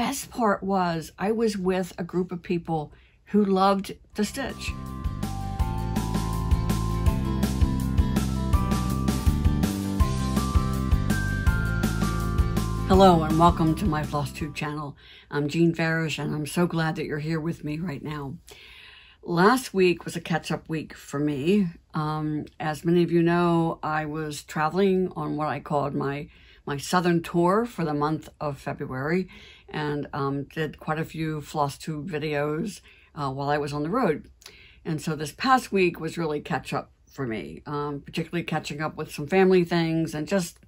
best part was I was with a group of people who loved to stitch. Hello and welcome to my FlossTube channel. I'm Jean Farish and I'm so glad that you're here with me right now. Last week was a catch-up week for me. As many of you know, I was traveling on what I called my southern tour for the month of February and did quite a few FlossTube videos while I was on the road. And so this past week was really catch-up for me, particularly catching up with some family things and just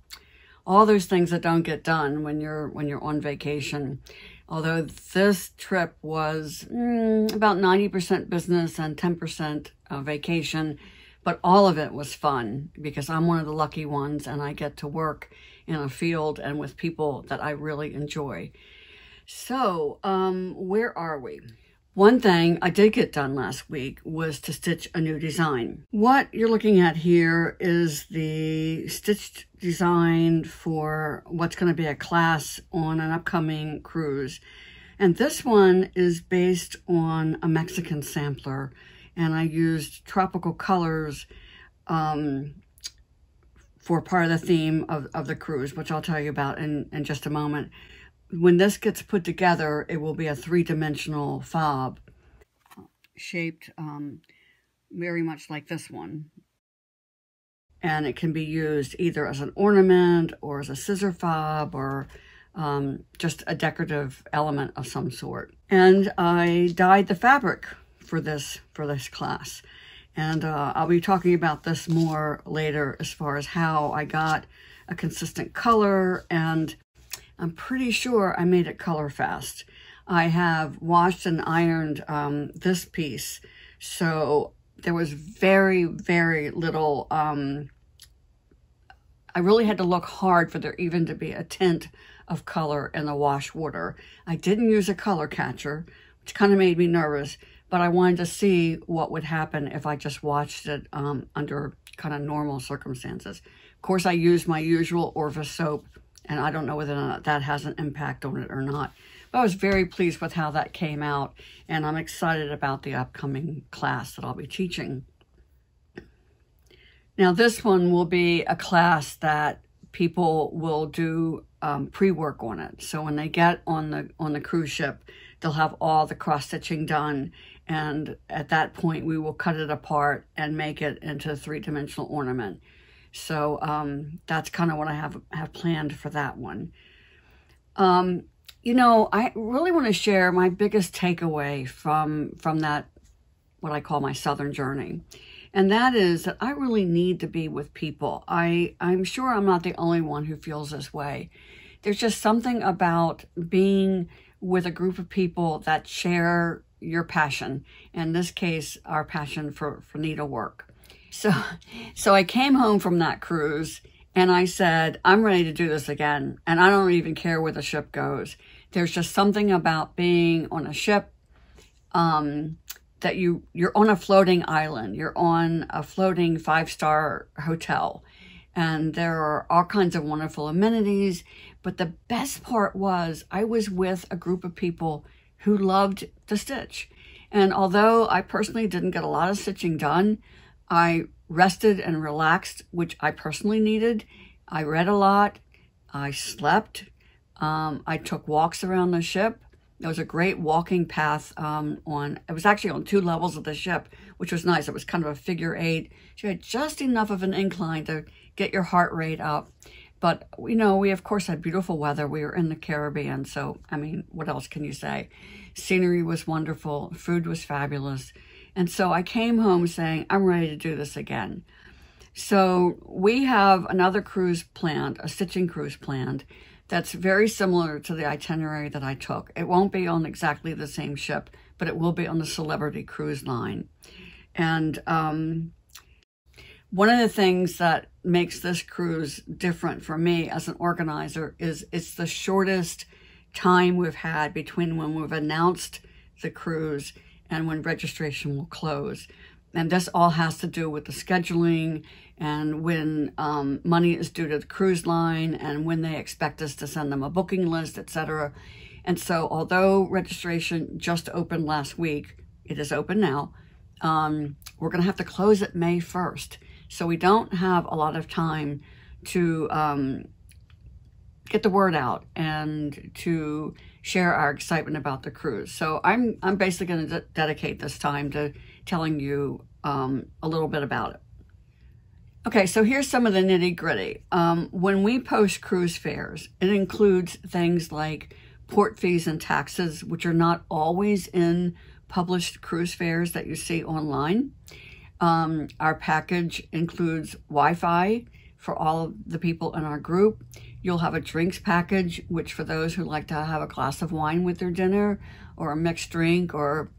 all those things that don't get done when you're on vacation. Although this trip was about 90% business and 10% vacation, but all of it was fun because I'm one of the lucky ones and I get to work in a field and with people that I really enjoy. So, where are we? One thing I did get done last week was to stitch a new design. What you're looking at here is the stitched design for what's going to be a class on an upcoming cruise. And this one is based on a Mexican sampler. And I used tropical colors for part of the theme of the cruise, which I'll tell you about in just a moment. When this gets put together, it will be a three-dimensional fob shaped very much like this one. And it can be used either as an ornament or as a scissor fob or just a decorative element of some sort. And I dyed the fabric for this class. And I'll be talking about this more later as far as how I got a consistent color, and I'm pretty sure I made it color fast. I have washed and ironed this piece, so there was very, very little, I really had to look hard for there even to be a tint of color in the wash water. I didn't use a color catcher, which kind of made me nervous, but I wanted to see what would happen if I just washed it under kind of normal circumstances. Of course, I used my usual Orvis soap, and I don't know whether or not that has an impact on it or not. But I was very pleased with how that came out, and I'm excited about the upcoming class that I'll be teaching. Now, this one will be a class that people will do pre-work on it. So when they get on the cruise ship, they'll have all the cross-stitching done, and at that point, we will cut it apart and make it into a three-dimensional ornament. So that's kind of what I have planned for that one. You know, I really want to share my biggest takeaway from that, what I call my Southern journey. And that is that I really need to be with people. I'm sure I'm not the only one who feels this way. There's just something about being with a group of people that share your passion. In this case, our passion for needlework. So I came home from that cruise and I said, I'm ready to do this again. And I don't even care where the ship goes. There's just something about being on a ship that you're on a floating island. You're on a floating 5-star hotel. And there are all kinds of wonderful amenities. But the best part was I was with a group of people who loved to stitch. And although I personally didn't get a lot of stitching done, I rested and relaxed, which I personally needed. I read a lot. I slept. I took walks around the ship. There was a great walking path it was actually on 2 levels of the ship, which was nice. It was kind of a figure 8. So you had just enough of an incline to get your heart rate up. But, you know, we of course had beautiful weather. We were in the Caribbean. So, I mean, what else can you say? Scenery was wonderful. Food was fabulous. And so I came home saying, I'm ready to do this again. So we have another cruise planned, a stitching cruise planned, that's very similar to the itinerary that I took. It won't be on exactly the same ship, but it will be on the Celebrity Cruise Line. And one of the things that makes this cruise different for me as an organizer is it's the shortest time we've had between when we've announced the cruise and when registration will close. And this all has to do with the scheduling and when money is due to the cruise line and when they expect us to send them a booking list, etc. And so although registration just opened last week, it is open now, we're going to have to close it May 1st. So we don't have a lot of time to get the word out and to share our excitement about the cruise. So I'm basically going to dedicate this time to telling you a little bit about it. Okay, so here's some of the nitty gritty. When we post cruise fares, it includes things like port fees and taxes, which are not always in published cruise fares that you see online. Our package includes Wi-Fi for all of the people in our group. You'll have a drinks package, which for those who like to have a glass of wine with their dinner, or a mixed drink, or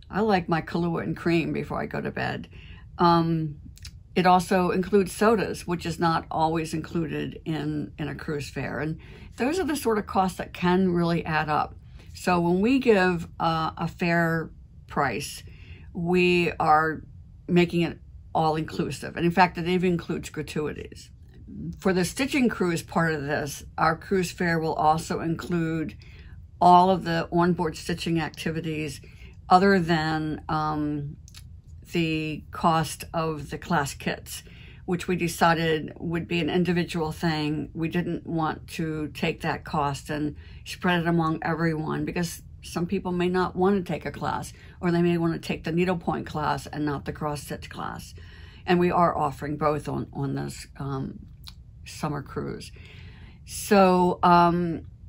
I like my Kahlua and cream before I go to bed. It also includes sodas, which is not always included in a cruise fare. And those are the sort of costs that can really add up. So when we give a fare price, we are making it all-inclusive. And in fact, it even includes gratuities. For the stitching cruise part of this, our cruise fare will also include all of the onboard stitching activities other than the cost of the class kits, which we decided would be an individual thing. We didn't want to take that cost and spread it among everyone, because some people may not want to take a class, or they may want to take the needlepoint class and not the cross stitch class. And we are offering both on this summer cruise. So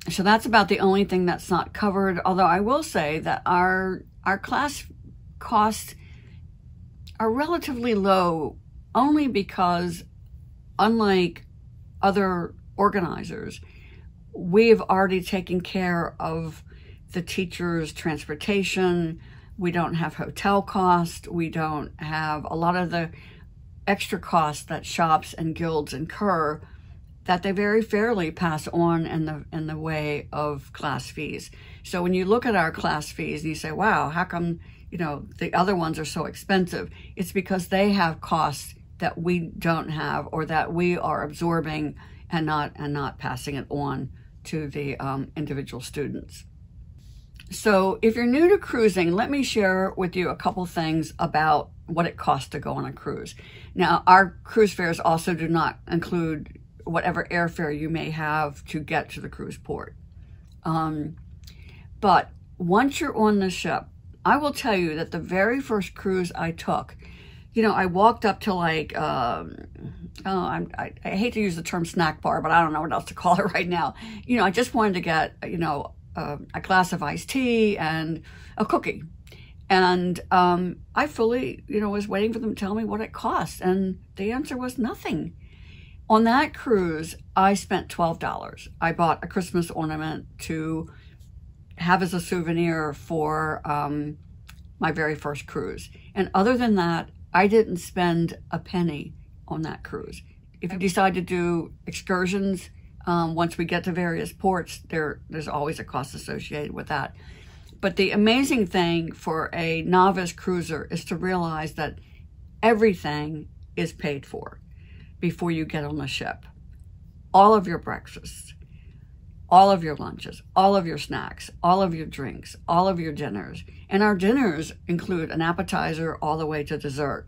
so that's about the only thing that's not covered. Although I will say that our class costs are relatively low, only because, unlike other organizers, we've already taken care of the teachers' transportation. We don't have hotel costs. We don't have a lot of the extra costs that shops and guilds incur that they very fairly pass on in the way of class fees. So when you look at our class fees and you say, wow, how come, you know, the other ones are so expensive? It's because they have costs that we don't have, or that we are absorbing and not passing it on to the individual students. So if you're new to cruising, let me share with you a couple things about what it costs to go on a cruise. Now, our cruise fares also do not include whatever airfare you may have to get to the cruise port. But once you're on the ship, I will tell you that the very first cruise I took, you know, I walked up to like, I hate to use the term snack bar, but I don't know what else to call it right now. You know, I just wanted to get, you know, a glass of iced tea and a cookie. And I fully, you know, was waiting for them to tell me what it cost. And the answer was nothing. On that cruise, I spent $12. I bought a Christmas ornament to have as a souvenir for my very first cruise. And other than that, I didn't spend a penny on that cruise. If you decide to do excursions, once we get to various ports, there's always a cost associated with that. But the amazing thing for a novice cruiser is to realize that everything is paid for before you get on the ship. All of your breakfasts, all of your lunches, all of your snacks, all of your drinks, all of your dinners. And our dinners include an appetizer all the way to dessert.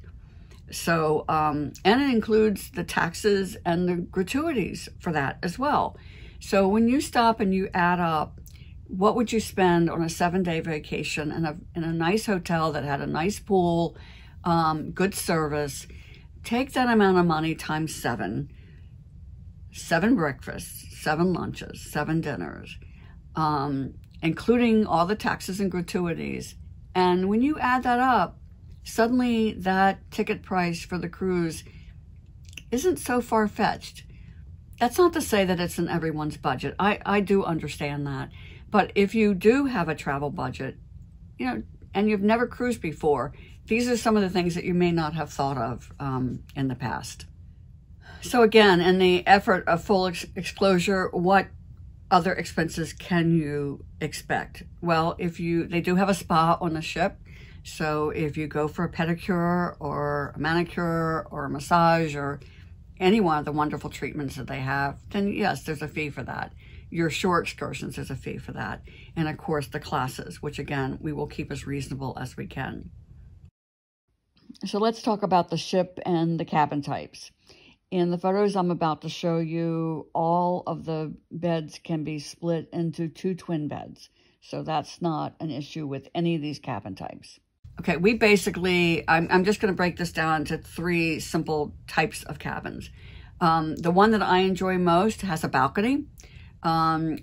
So, and it includes the taxes and the gratuities for that as well. So when you stop and you add up, what would you spend on a 7-day vacation in a nice hotel that had a nice pool, good service? Take that amount of money times 7 breakfasts, 7 lunches, 7 dinners, including all the taxes and gratuities. And when you add that up, suddenly that ticket price for the cruise isn't so far-fetched. That's not to say that it's in everyone's budget. I do understand that. But if you do have a travel budget, you know, and you've never cruised before, these are some of the things that you may not have thought of in the past. So again, in the effort of full exposure, what other expenses can you expect? Well, they do have a spa on the ship. So if you go for a pedicure or a manicure or a massage or any one of the wonderful treatments that they have, then yes, there's a fee for that. your shore excursions, there's a fee for that. And of course the classes, which again, we will keep as reasonable as we can. So let's talk about the ship and the cabin types. In the photos I'm about to show you, all of the beds can be split into 2 twin beds. So that's not an issue with any of these cabin types. Okay, we basically, I'm just going to break this down into 3 simple types of cabins. The one that I enjoy most has a balcony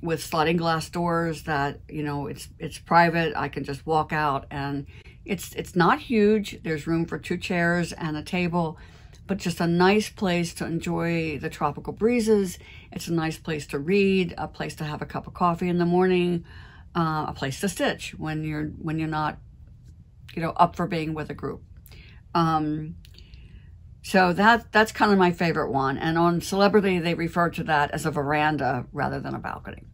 with sliding glass doors that, you know, it's private. I can just walk out, and it's not huge. There's room for 2 chairs and a table, but just a nice place to enjoy the tropical breezes. It's a nice place to read, a place to have a cup of coffee in the morning, a place to stitch when you're not, you know, up for being with a group. So that's kind of my favorite one. And on Celebrity, they refer to that as a veranda rather than a balcony.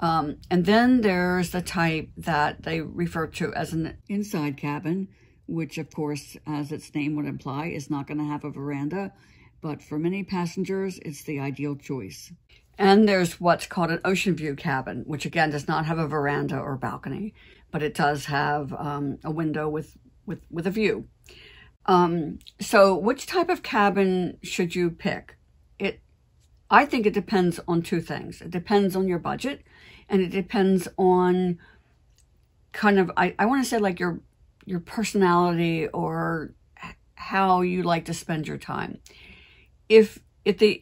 And then there's the type that they refer to as an inside cabin, which of course, as its name would imply, is not going to have a veranda. But for many passengers, it's the ideal choice. And there's what's called an ocean view cabin, which again does not have a veranda or balcony, but it does have a window with a view. So which type of cabin should you pick? I think it depends on 2 things. It depends on your budget, and it depends on kind of, I want to say like your personality or how you like to spend your time. If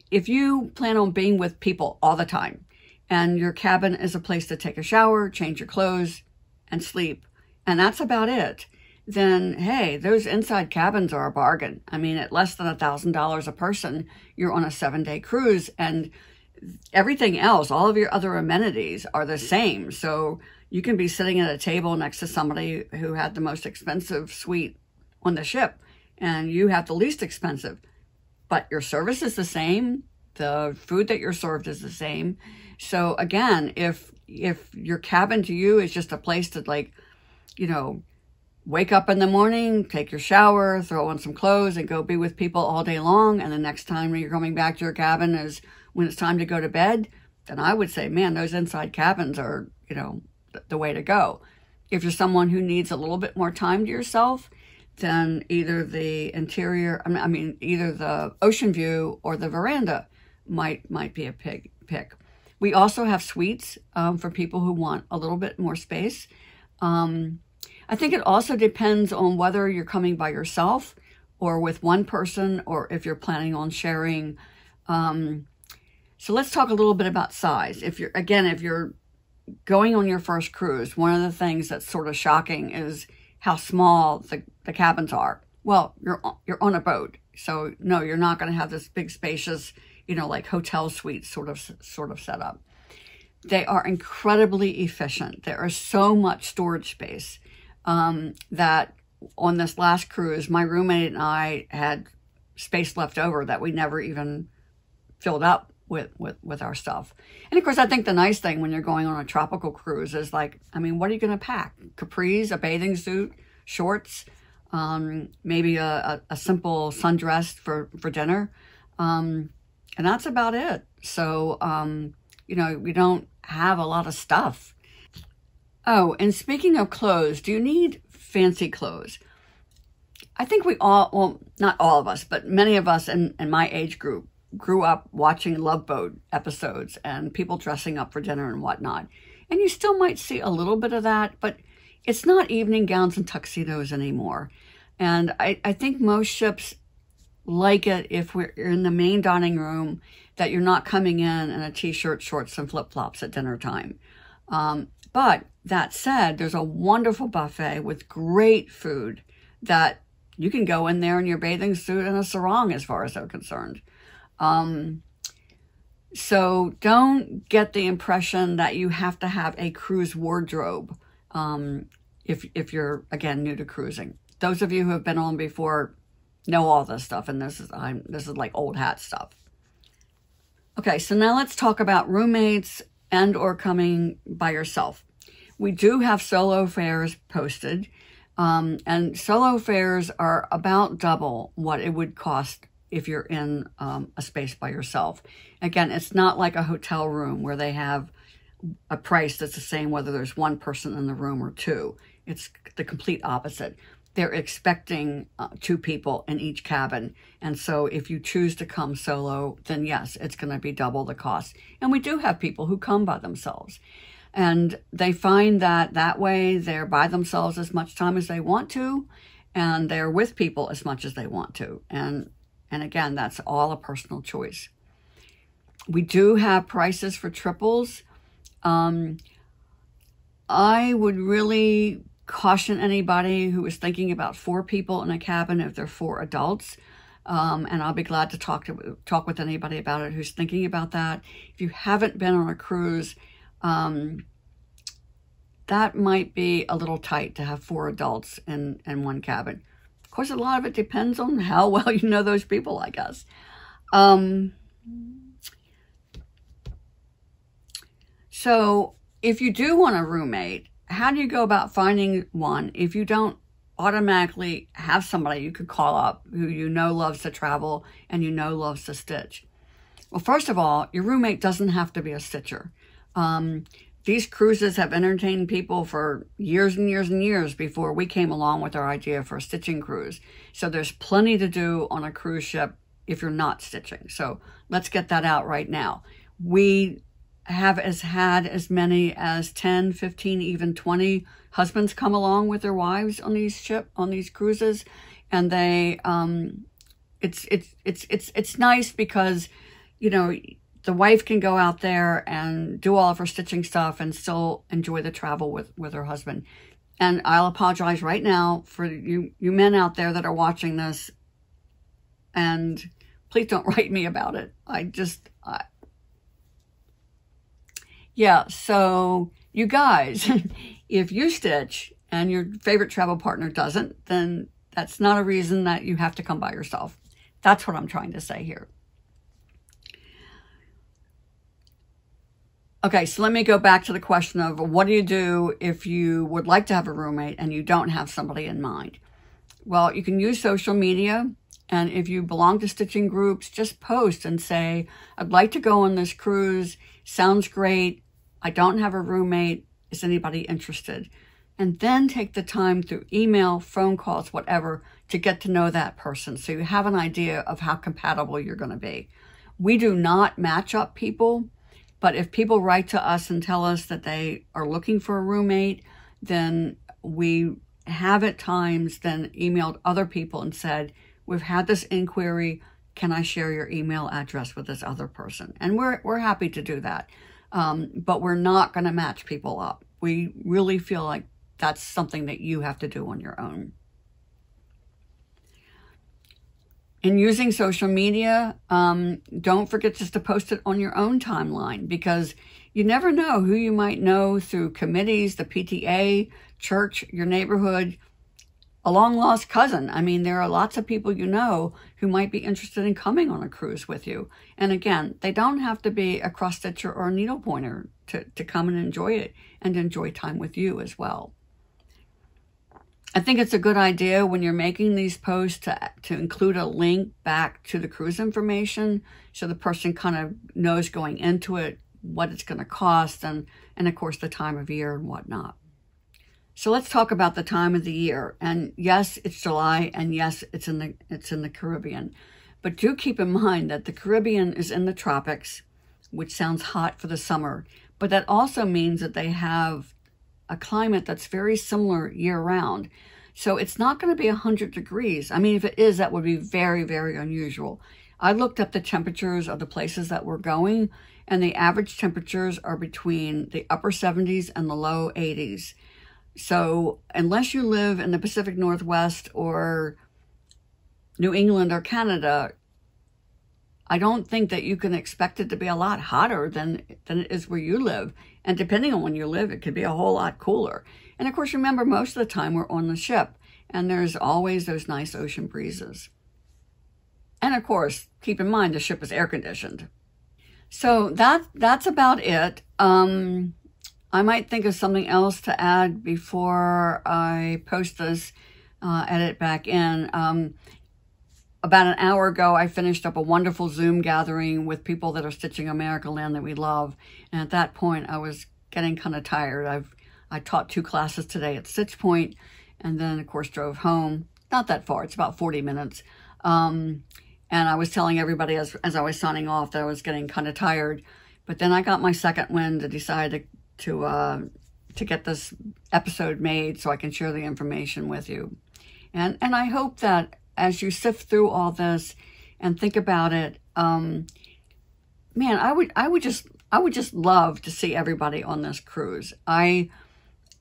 you plan on being with people all the time, and your cabin is a place to take a shower, change your clothes, and sleep, and that's about it, then hey, those inside cabins are a bargain. I mean, at less than $1,000 a person, you're on a 7-day cruise, and everything else, all of your other amenities are the same. So you can be sitting at a table next to somebody who had the most expensive suite on the ship, and you have the least expensive, but your service is the same. The food that you're served is the same. So again, if your cabin to you is just a place to, like, you know, wake up in the morning, take your shower, throw on some clothes, and go be with people all day long, and the next time when you're coming back to your cabin is when it's time to go to bed, then I would say, man, those inside cabins are, you know, the way to go. If you're someone who needs a little bit more time to yourself, then either the interior, either the ocean view or the veranda might be a pick. We also have suites for people who want a little bit more space. I think it also depends on whether you're coming by yourself or with one person, or if you're planning on sharing. So let's talk a little bit about size. If you're going on your first cruise, one of the things that's sort of shocking is how small the cabins are. Well, you're on a boat, so no, you're not going to have this big spacious, you know, like hotel suite sort of setup. They are incredibly efficient. There is so much storage space that on this last cruise, my roommate and I had space left over that we never even filled up with our stuff. And of course, I think the nice thing when you're going on a tropical cruise is, like, I mean, what are you going to pack? Capris, a bathing suit, shorts, maybe a simple sundress for dinner. And that's about it. So, you know, we don't have a lot of stuff. Oh, and speaking of clothes, do you need fancy clothes? I think we all, well, not all of us, but many of us in my age group grew up watching Love Boat episodes and people dressing up for dinner and whatnot. And you still might see a little bit of that, but it's not evening gowns and tuxedos anymore. And I think most ships like it if we're in the main dining room, that you're not coming in a t-shirt, shorts, and flip-flops at dinner time. But that said, there's a wonderful buffet with great food that you can go in there in your bathing suit and a sarong as far as they're concerned. So don't get the impression that you have to have a cruise wardrobe if you're, again, new to cruising. Those of you who have been on before know all this stuff, and this is like old hat stuff. Okay, so now let's talk about roommates and or coming by yourself. We do have solo fares posted, and solo fares are about double what it would cost if you're in a space by yourself. Again, it's not like a hotel room where they have a price that's the same whether there's one person in the room or two. It's the complete opposite. They're expecting 2 people in each cabin. And so if you choose to come solo, then yes, it's going to be double the cost. And we do have people who come by themselves. And they find that that way they're by themselves as much time as they want to, and they're with people as much as they want to. And again, that's all a personal choice. We do have prices for triples. I would really caution anybody who is thinking about 4 people in a cabin if they're 4 adults. And I'll be glad to talk with anybody about it who's thinking about that. If you haven't been on a cruise, that might be a little tight to have 4 adults in one cabin. Of course, a lot of it depends on how well you know those people, I guess. So if you do want a roommate, how do you go about finding one if you don't automatically have somebody you could call up who you know loves to travel and you know loves to stitch? Well, first of all, your roommate doesn't have to be a stitcher. These cruises have entertained people for years and years and years before we came along with our idea for a stitching cruise. So there's plenty to do on a cruise ship if you're not stitching. So let's get that out right now. We have had as many as 10, 15, even 20 husbands come along with their wives on these cruises, and they it's nice because, you know, the wife can go out there and do all of her stitching stuff and still enjoy the travel with her husband. And I'll apologize right now for you men out there that are watching this, and please don't write me about it. Yeah, so you guys, if you stitch and your favorite travel partner doesn't, then that's not a reason that you have to come by yourself. That's what I'm trying to say here. Okay, so let me go back to the question of what do you do if you would like to have a roommate and you don't have somebody in mind? Well, you can use social media. And if you belong to stitching groups, just post and say, I'd like to go on this cruise. Sounds great. I don't have a roommate. Is anybody interested? And then take the time through email, phone calls, whatever, to get to know that person so you have an idea of how compatible you're going to be. We do not match up people, but if people write to us and tell us that they are looking for a roommate, then we have at times then emailed other people and said, we've had this inquiry. Can I share your email address with this other person? And we're happy to do that. But we're not going to match people up. We really feel like that's something that you have to do on your own. In using social media, don't forget just to post it on your own timeline, because you never know who you might know through committees, the PTA, church, your neighborhood, a long-lost cousin. I mean, there are lots of people you know who might be interested in coming on a cruise with you. And again, they don't have to be a cross-stitcher or a needle pointer to come and enjoy it and enjoy time with you as well. I think it's a good idea when you're making these posts to include a link back to the cruise information so the person kind of knows going into it what it's going to cost and of course the time of year and whatnot. So let's talk about the time of the year. And yes, it's July, and yes, it's in the Caribbean. But do keep in mind that the Caribbean is in the tropics, which sounds hot for the summer, but that also means that they have a climate that's very similar year-round. So it's not going to be 100 degrees. I mean, if it is, that would be very, very unusual. I looked up the temperatures of the places that we're going, and the average temperatures are between the upper 70s and the low 80s. So unless you live in the Pacific Northwest or New England or Canada, I don't think that you can expect it to be a lot hotter than it is where you live. And depending on when you live, it could be a whole lot cooler. And of course, remember, most of the time we're on the ship, and there's always those nice ocean breezes. And of course, keep in mind the ship is air conditioned. So that's about it. I might think of something else to add before I post this, edit back in. about an hour ago, I finished up a wonderful Zoom gathering with people that are stitching America Land that we love. And at that point, I was getting kind of tired. I taught 2 classes today at Stitch Point, and then, of course, drove home. Not that far. It's about 40 minutes. And I was telling everybody as I was signing off that I was getting kind of tired. But then I got my second wind to decide to get this episode made so I can share the information with you. And I hope that as you sift through all this and think about it, man, I would just love to see everybody on this cruise. I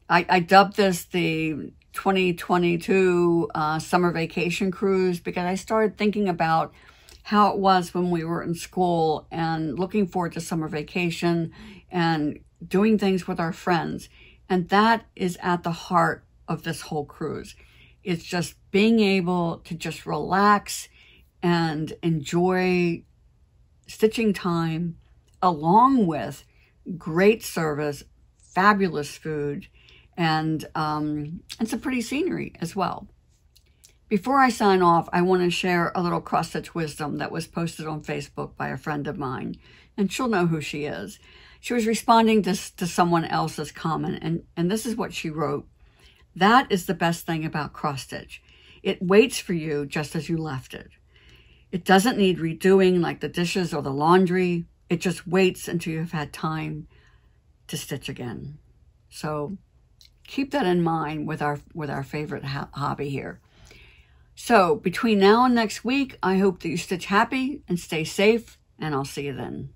dubbed this the 2022 summer vacation cruise because I started thinking about how it was when we were in school and looking forward to summer vacation and doing things with our friends. And that is at the heart of this whole cruise. It's just being able to just relax and enjoy stitching time along with great service, fabulous food, and some pretty scenery as well. Before I sign off, I want to share a little cross-stitch wisdom that was posted on Facebook by a friend of mine, and she'll know who she is. She was responding to someone else's comment, and this is what she wrote. That is the best thing about cross-stitch. It waits for you just as you left it. It doesn't need redoing like the dishes or the laundry. It just waits until you've had time to stitch again. So keep that in mind with our favorite hobby here. So between now and next week, I hope that you stitch happy and stay safe, and I'll see you then.